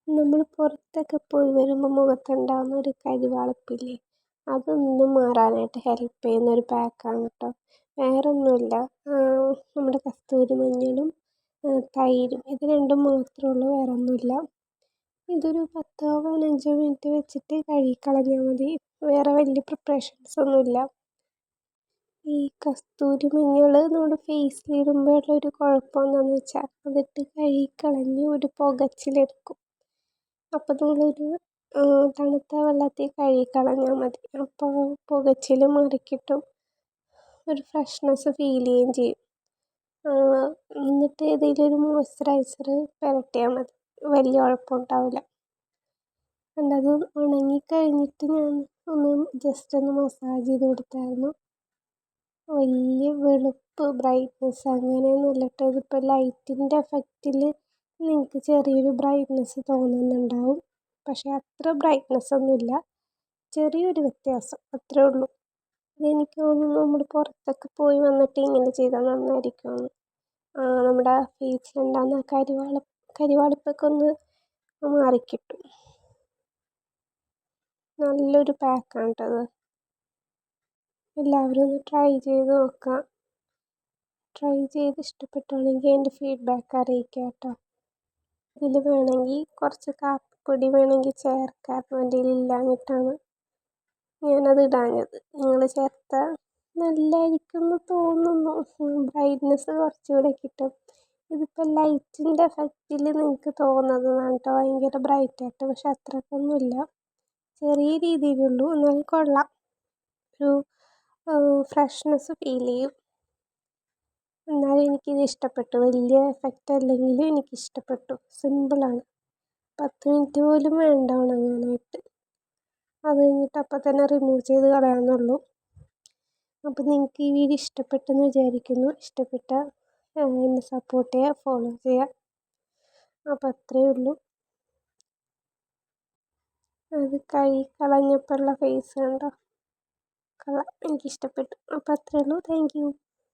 നമ്മൾ പുറത്തൊക്കെ പോയി വരുമ്പോൾ മുഖത്തുണ്ടാകുന്ന ഒരു കരിവാളിപ്പില്ലേ, അതൊന്നും മാറാനായിട്ട് ഹെൽപ്പ് ചെയ്യുന്ന ഒരു പാക്കാണ് കേട്ടോ. വേറൊന്നുമില്ല, നമ്മുടെ കസ്തൂരി മഞ്ഞളും തൈരും, ഇത് രണ്ടും മാത്രമേ ഉള്ളൂ, വേറെ ഒന്നുമില്ല. ഇതൊരു 10-15 മിനിറ്റ് വെച്ചിട്ട് കഴുകിക്കളഞ്ഞാൽ മതി. വേറെ വലിയ പ്രിപ്പറേഷൻസ് ഒന്നുമില്ല. ഈ കസ്തൂരി മഞ്ഞൾ നമ്മുടെ ഫേസിലിടുമ്പോഴുള്ളൊരു കുഴപ്പം എന്താണെന്ന് വെച്ചാൽ, അതിട്ട് കഴുകിക്കളഞ്ഞ് ഒരു പുകച്ചിലെടുക്കും. അപ്പോൾ നമ്മളൊരു തണുത്ത വെള്ളത്തിൽ കഴുകിക്കളഞ്ഞാൽ മതി. അപ്പോൾ പുകച്ചിൽ മാറിക്കിട്ടും, ഒരു ഫ്രഷ്നെസ് ഫീൽ ചെയ്യുകയും ചെയ്യും. എന്നിട്ട് ഏതെങ്കിലും ഒരു മോയ്സ്ചറൈസർ പുരട്ടിയാൽ മതി, വലിയ കുഴപ്പമുണ്ടാവില്ല. അത് ഉണങ്ങിക്കഴിഞ്ഞിട്ട് ഞാൻ ജസ്റ്റ് ഒന്ന് മസാജ് ചെയ്ത് കൊടുത്തായിരുന്നു. വലിയ വെളുപ്പ് ബ്രൈറ്റ്നെസ് അങ്ങനെയൊന്നുമില്ല കേട്ടോ. ഇതിപ്പോൾ ലൈറ്റിൻ്റെ എഫക്റ്റിൽ നിങ്ങൾക്ക് ചെറിയൊരു ബ്രൈറ്റ്നെസ് തോന്നുന്നുണ്ടാവും, പക്ഷേ അത്ര ബ്രൈറ്റ്നെസ് ഒന്നുമില്ല, ചെറിയൊരു വ്യത്യാസം അത്രേ ഉള്ളൂ. ഇതെനിക്ക് തോന്നുന്നു നമ്മൾ പുറത്തൊക്കെ പോയി വന്നിട്ട് ഇങ്ങനെ ചെയ്താൽ നന്നായിരിക്കുമെന്ന്. നമ്മുടെ ഫേസിലുണ്ടാകുന്ന കരിവാളിപ്പൊക്കെ ഒന്ന് മാറിക്കിട്ടും. നല്ലൊരു പാക്കാണ് കേട്ടോ അത്. എല്ലാവരും ഒന്ന് ട്രൈ ചെയ്ത് നോക്കാം. ട്രൈ ചെയ്ത് ഇഷ്ടപ്പെട്ടാണെങ്കിൽ എൻ്റെ ഫീഡ്ബാക്ക് അറിയിക്കുക കേട്ടോ. ഇതിൽ വേണമെങ്കിൽ കുറച്ച് കാപ്പിപ്പൊടി വേണമെങ്കിൽ ചേർക്കാം, എൻ്റെ കയ്യിൽ ഇല്ലാഞ്ഞിട്ടാണ് ഞാനത് ഇടാഞ്ഞത്. നിങ്ങൾ ചേർത്താൽ നല്ലതായിരിക്കും എന്ന് തോന്നുന്നു, ബ്രൈറ്റ്നെസ് കുറച്ചുകൂടെ കിട്ടും. ഇതിപ്പോൾ ലൈറ്റിൻ്റെ എഫക്റ്റിൽ നിങ്ങൾക്ക് തോന്നുന്നതാണ് കേട്ടോ ഭയങ്കര ബ്രൈറ്റായിട്ട്, പക്ഷെ അത്രയ്ക്കൊന്നുമില്ല, ചെറിയ രീതിയിലുള്ളൂ, എന്നാലും കൊള്ളാം. ഒരു ഫ്രഷ്നെസ് ഫീൽ ചെയ്യും. എന്നാലും എനിക്കിത് ഇഷ്ടപ്പെട്ടു, വലിയ എഫക്റ്റ് അല്ലെങ്കിലും എനിക്കിഷ്ടപ്പെട്ടു. സിമ്പിളാണ്, 10 മിനിറ്റ് പോലും വേണ്ട ഉണങ്ങാനായിട്ട്. അത് കഴിഞ്ഞിട്ട് അപ്പം തന്നെ റിമൂവ് ചെയ്ത് കളയാമെന്നുള്ളൂ. അപ്പോൾ നിങ്ങൾക്ക് ഈ വീഡിയോ ഇഷ്ടപ്പെട്ടെന്ന് വിചാരിക്കുന്നു. ഇഷ്ടപ്പെട്ടാൽ എന്നെ സപ്പോർട്ട് ചെയ്യുക, ഫോളോ ചെയ്യുക. അപ്പോൾ അത്രയേ ഉള്ളൂ. അത് കഴുകിക്കളഞ്ഞപ്പോഴുള്ള ഫേസ് കണ്ടോ, എനിക്കിഷ്ടപ്പെട്ടു. അപ്പോൾ അത്രയേ ഉള്ളൂ. Thank you.